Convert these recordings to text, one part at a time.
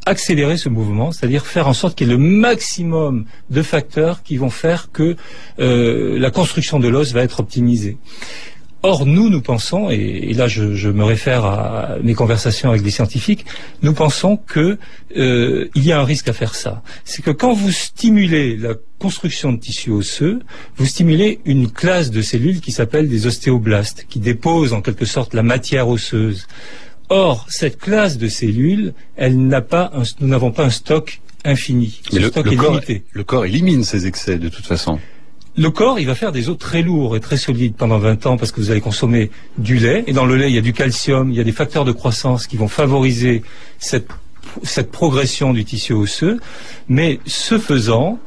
accélérer ce mouvement, c'est-à-dire faire en sorte qu'il y ait le maximum de facteurs qui vont faire que la construction de l'os va être optimisée. Or, nous pensons, et là je me réfère à mes conversations avec des scientifiques, nous pensons que il y a un risque à faire ça. C'est que quand vous stimulez la construction de tissus osseux, vous stimulez une classe de cellules qui s'appelle des ostéoblastes, qui déposent en quelque sorte la matière osseuse. Or, cette classe de cellules, nous n'avons pas un stock infini. Mais le stock est limité. Le corps élimine ces excès de toute façon. Le corps, il va faire des os très lourds et très solides pendant 20 ans parce que vous allez consommer du lait. Et dans le lait, il y a du calcium, il y a des facteurs de croissance qui vont favoriser cette progression du tissu osseux. Mais ce faisant,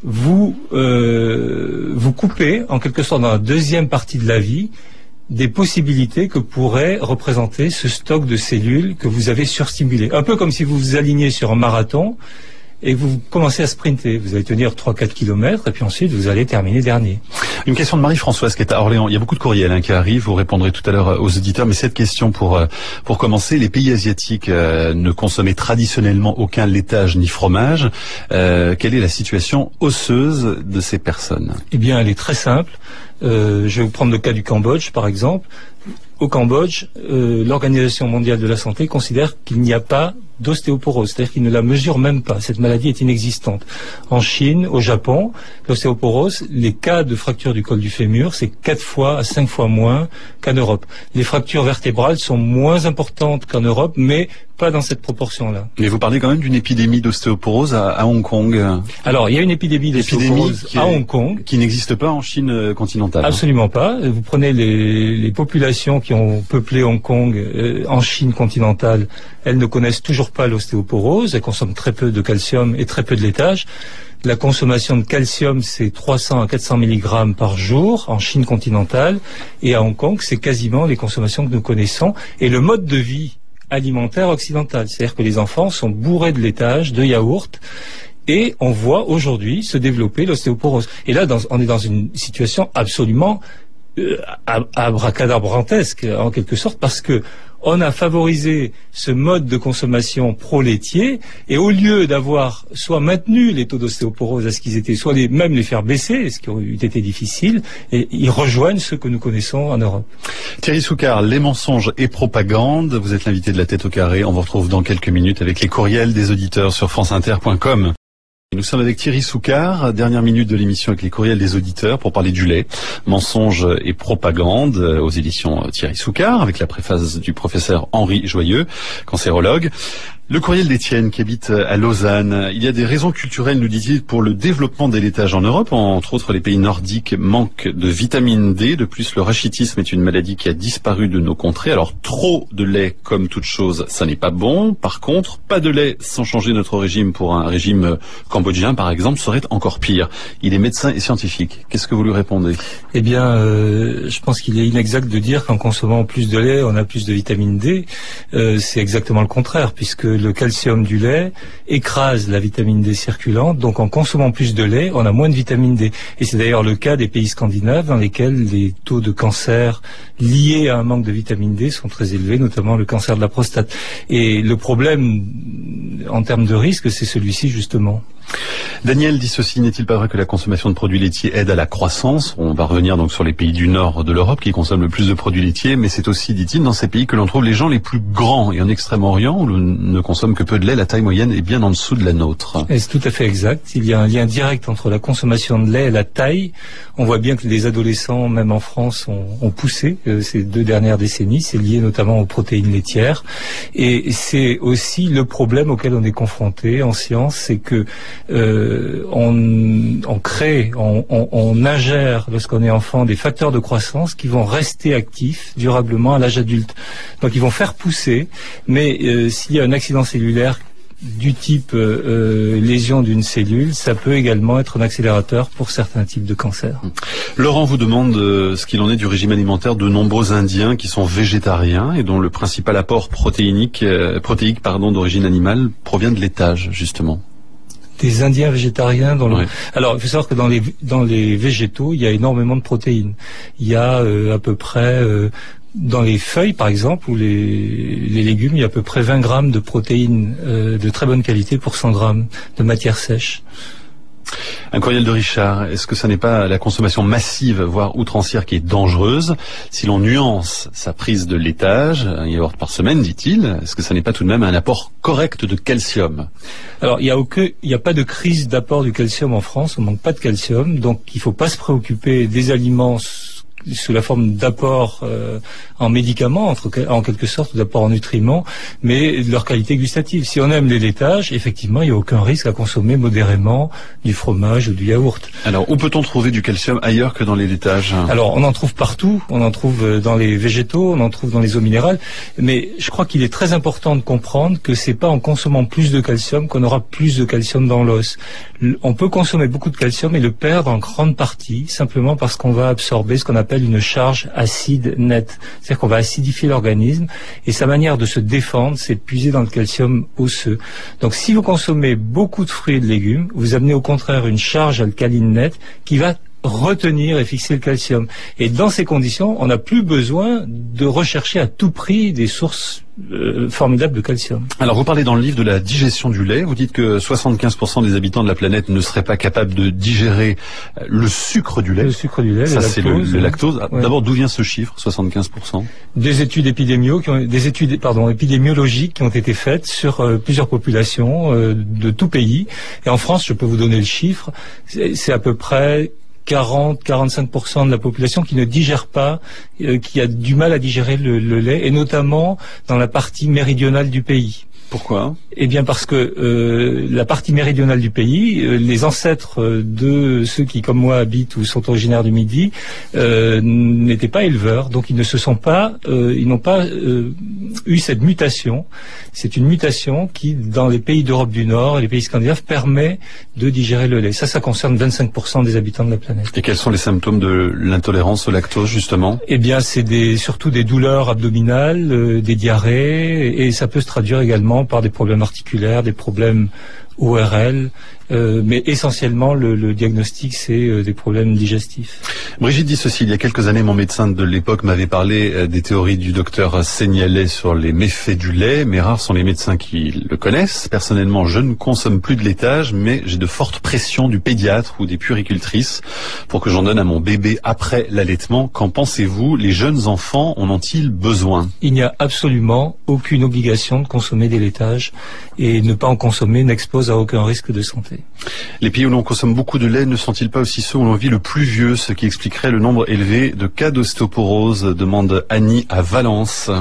vous coupez, en quelque sorte, dans la deuxième partie de la vie, des possibilités que pourrait représenter ce stock de cellules que vous avez surstimulé. Un peu comme si vous vous aligniez sur un marathon et vous commencez à sprinter. Vous allez tenir 3-4 kilomètres et puis ensuite vous allez terminer dernier. Une question de Marie-Françoise qui est à Orléans. Il y a beaucoup de courriels qui arrivent. Vous répondrez tout à l'heure aux auditeurs. Mais cette question pour commencer, les pays asiatiques ne consommaient traditionnellement aucun laitage ni fromage. Quelle est la situation osseuse de ces personnes? Eh bien, elle est très simple. Je vais vous prendre le cas du Cambodge, par exemple. Au Cambodge, l'Organisation mondiale de la santé considère qu'il n'y a pas d'ostéoporose, c'est-à-dire qu'il ne la mesure même pas. Cette maladie est inexistante. En Chine, au Japon, l'ostéoporose, les cas de fracture du col du fémur, c'est 4 fois à 5 fois moins qu'en Europe. Les fractures vertébrales sont moins importantes qu'en Europe, mais pas dans cette proportion-là. Mais vous parlez quand même d'une épidémie d'ostéoporose à Hong Kong. Alors, il y a une épidémie d'ostéoporose à Hong Kong. Qui n'existe pas en Chine continentale. Absolument pas. Vous prenez les populations qui ont peuplé Hong Kong en Chine continentale, elles ne connaissent toujours pas l'ostéoporose, elles consomment très peu de calcium et très peu de laitage. La consommation de calcium, c'est 300 à 400 mg par jour en Chine continentale, et à Hong Kong, c'est quasiment les consommations que nous connaissons. Et le mode de vie alimentaire occidental, c'est-à-dire que les enfants sont bourrés de laitage, de yaourt, et on voit aujourd'hui se développer l'ostéoporose. Et là, on est dans une situation absolument abracadabrantesque, en quelque sorte, parce que on a favorisé ce mode de consommation pro-laitier, et au lieu d'avoir soit maintenu les taux d'ostéoporose à ce qu'ils étaient, soit même les faire baisser, ce qui aurait été difficile, et ils rejoignent ceux que nous connaissons en Europe. Thierry Soucard, les mensonges et propagande, vous êtes l'invité de la Tête au Carré. On vous retrouve dans quelques minutes avec les courriels des auditeurs sur franceinter.com. Nous sommes avec Thierry Soucard, dernière minute de l'émission avec les courriels des auditeurs pour parler du lait, mensonges et propagande aux éditions Thierry Soucard avec la préface du professeur Henri Joyeux, cancérologue. Le courriel d'Étienne qui habite à Lausanne. Il y a des raisons culturelles, nous dit-il, pour le développement des laitages en Europe. Entre autres, les pays nordiques manquent de vitamine D. De plus, le rachitisme est une maladie qui a disparu de nos contrées. Alors, trop de lait, comme toute chose, ça n'est pas bon. Par contre, pas de lait sans changer notre régime pour un régime cambodgien, par exemple, serait encore pire. Il est médecin et scientifique. Qu'est-ce que vous lui répondez? Eh bien, je pense qu'il est inexact de dire qu'en consommant plus de lait, on a plus de vitamine D. C'est exactement le contraire, puisque le calcium du lait écrase la vitamine D circulante, donc en consommant plus de lait, on a moins de vitamine D. Et c'est d'ailleurs le cas des pays scandinaves dans lesquels les taux de cancer liés à un manque de vitamine D sont très élevés, notamment le cancer de la prostate. Et le problème en termes de risque, c'est celui-ci justement. Daniel dit ceci, n'est-il pas vrai que la consommation de produits laitiers aide à la croissance? On va revenir donc sur les pays du nord de l'Europe qui consomment le plus de produits laitiers, mais c'est aussi, dit-il, dans ces pays que l'on trouve les gens les plus grands. Et en Extrême-Orient, où l'on ne consomme que peu de lait, la taille moyenne est bien en dessous de la nôtre. Et c'est tout à fait exact. Il y a un lien direct entre la consommation de lait et la taille. On voit bien que les adolescents, même en France, ont poussé ces 2 dernières décennies. C'est lié notamment aux protéines laitières. Et c'est aussi le problème auquel on est confronté en science, c'est que on ingère, lorsqu'on est enfant, des facteurs de croissance qui vont rester actifs durablement à l'âge adulte. Donc ils vont faire pousser, mais s'il y a un accident cellulaire du type lésion d'une cellule, ça peut également être un accélérateur pour certains types de cancers. Laurent vous demande ce qu'il en est du régime alimentaire de nombreux Indiens qui sont végétariens et dont le principal apport protéique d'origine animale provient de laitage, justement. Des Indiens végétariens Oui. Alors, il faut savoir que dans les végétaux, il y a énormément de protéines. Il y a à peu près dans les feuilles, par exemple, ou les légumes, il y a à peu près 20 grammes de protéines de très bonne qualité pour 100 grammes de matière sèche. Un courriel de Richard, est-ce que ça n'est pas la consommation massive, voire outrancière, qui est dangereuse? Si l'on nuance sa prise de laitage, un yaourt par semaine, dit-il, est-ce que ça n'est pas tout de même un apport correct de calcium? Alors, il n'y a pas de crise d'apport du calcium en France, on manque pas de calcium, donc il ne faut pas se préoccuper des aliments sous la forme d'apport en médicaments, en quelque sorte, d'apport en nutriments, mais de leur qualité gustative. Si on aime les laitages, effectivement, il n'y a aucun risque à consommer modérément du fromage ou du yaourt. Alors, où peut-on trouver du calcium ailleurs que dans les laitages? Alors, on en trouve partout, on en trouve dans les végétaux, on en trouve dans les eaux minérales, mais je crois qu'il est très important de comprendre que c'est pas en consommant plus de calcium qu'on aura plus de calcium dans l'os. On peut consommer beaucoup de calcium et le perdre en grande partie, simplement parce qu'on va absorber ce qu'on appelle une charge acide nette. C'est-à-dire qu'on va acidifier l'organisme et sa manière de se défendre, c'est de puiser dans le calcium osseux. Donc si vous consommez beaucoup de fruits et de légumes, vous amenez au contraire une charge alcaline nette qui va retenir et fixer le calcium. Et dans ces conditions, on n'a plus besoin de rechercher à tout prix des sources formidables de calcium. Alors vous parlez dans le livre de la digestion du lait, vous dites que 75% des habitants de la planète ne seraient pas capables de digérer le sucre du lait. Le sucre du lait, ça c'est le lactose. Ouais. D'abord, d'où vient ce chiffre, 75%? Des études épidémiologiques qui ont été faites sur plusieurs populations de tout pays. Et en France, je peux vous donner le chiffre, c'est à peu près 40-45% de la population qui ne digère pas, qui a du mal à digérer le lait, et notamment dans la partie méridionale du pays. Pourquoi? Eh bien parce que la partie méridionale du pays, les ancêtres de ceux qui, comme moi, habitent ou sont originaires du Midi, n'étaient pas éleveurs, donc ils n'ont pas eu cette mutation. C'est une mutation qui, dans les pays d'Europe du Nord et les pays scandinaves, permet de digérer le lait. Ça concerne 25% des habitants de la planète. Et quels sont les symptômes de l'intolérance au lactose, justement? Eh bien, c'est surtout des douleurs abdominales, des diarrhées, et ça peut se traduire également par des problèmes articulaires, des problèmes ORL, mais essentiellement le diagnostic, c'est des problèmes digestifs. Brigitte dit ceci: il y a quelques années, mon médecin de l'époque m'avait parlé des théories du docteur Seignelay sur les méfaits du lait, mais rares sont les médecins qui le connaissent. Personnellement, je ne consomme plus de laitage, mais j'ai de fortes pressions du pédiatre ou des puéricultrices pour que j'en donne à mon bébé après l'allaitement. Qu'en pensez-vous? Les jeunes enfants en ont-ils besoin? Il n'y a absolument aucune obligation de consommer des laitages, et ne pas en consommer n'expose à aucun risque de santé. Les pays où l'on consomme beaucoup de lait ne sont-ils pas aussi ceux où l'on vit le plus vieux, ce qui expliquerait le nombre élevé de cas d'ostéoporose, demande Annie à Valence?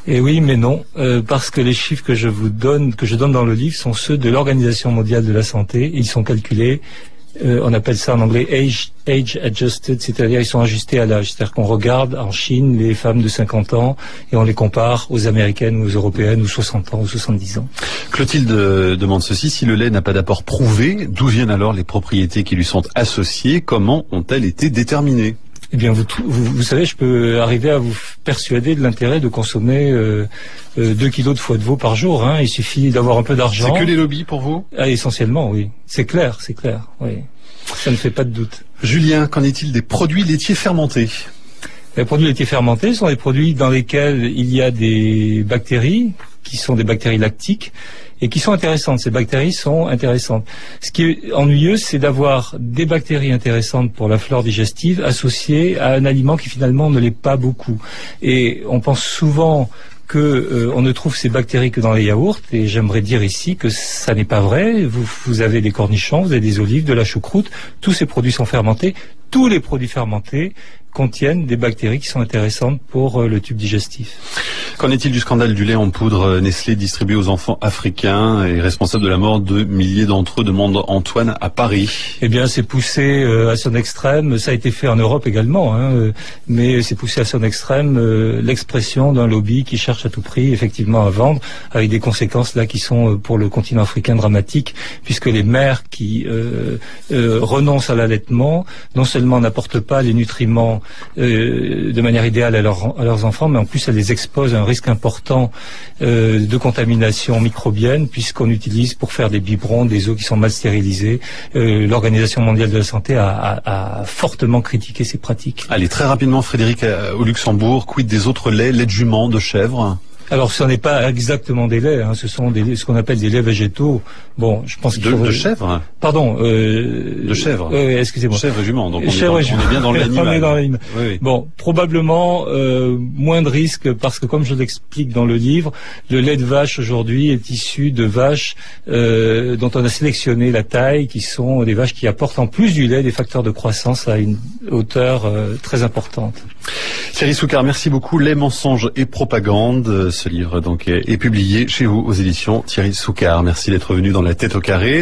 Et oui, mais non, parce que les chiffres que je donne dans le livre sont ceux de l'Organisation mondiale de la santé. Ils sont calculés, on appelle ça en anglais age adjusted, c'est-à-dire ils sont ajustés à l'âge. C'est-à-dire qu'on regarde en Chine les femmes de 50 ans et on les compare aux américaines ou aux européennes ou 60 ans ou 70 ans. Clotilde demande ceci: si le lait n'a pas d'apport prouvé, d'où viennent alors les propriétés qui lui sont associées? Comment ont-elles été déterminées? Eh bien, vous savez, je peux arriver à vous persuader de l'intérêt de consommer 2 kilos de foie de veau par jour. Il suffit d'avoir un peu d'argent. C'est que les lobbies pour vous? Essentiellement, oui. C'est clair, oui. Ça ne fait pas de doute. Julien, qu'en est-il des produits laitiers fermentés? Les produits laitiers fermentés sont des produits dans lesquels il y a des bactéries, qui sont des bactéries lactiques, et qui sont intéressantes. Ces bactéries sont intéressantes. Ce qui est ennuyeux, c'est d'avoir des bactéries intéressantes pour la flore digestive associées à un aliment qui finalement ne l'est pas beaucoup. Et on pense souvent on ne trouve ces bactéries que dans les yaourts, et j'aimerais dire ici que ça n'est pas vrai. Vous avez des cornichons, vous avez des olives, de la choucroute, tous ces produits sont fermentés. Tous les produits fermentés contiennent des bactéries qui sont intéressantes pour le tube digestif. Qu'en est-il du scandale du lait en poudre Nestlé distribué aux enfants africains et responsable de la mort de milliers d'entre eux, demande Antoine à Paris? Eh bien, c'est poussé à son extrême. Ça a été fait en Europe également, mais c'est poussé à son extrême l'expression d'un lobby qui cherche à tout prix effectivement à vendre, avec des conséquences là qui sont pour le continent africain dramatiques, puisque les mères qui renoncent à l'allaitement non seulement n'apportent pas les nutriments de manière idéale à leurs enfants, mais en plus elles les exposent à un risque important de contamination microbienne, puisqu'on utilise pour faire des biberons des eaux qui sont mal stérilisées. L'Organisation mondiale de la santé a fortement critiqué ces pratiques. Allez, très rapidement, Frédéric, au Luxembourg, quid des autres laits, lait de jument, de chèvre? Alors, ce n'est pas exactement des laits, ce sont ce qu'on appelle des laits végétaux. Bon, je pense qu'il de chèvre. Pardon. De chèvre. Excusez-moi. Chèvre et jument. Donc on chèvre est bien dans l'animal. On est dans l'animal. Oui. Bon, probablement moins de risques parce que, comme je l'explique dans le livre, le lait de vache aujourd'hui est issu de vaches dont on a sélectionné la taille, qui sont des vaches qui apportent en plus du lait des facteurs de croissance à une hauteur très importante. Thierry Soucard, merci beaucoup. Les mensonges et propagande. Ce livre donc est publié chez vous aux éditions Thierry Soucard. Merci d'être venu dans La Tête au Carré.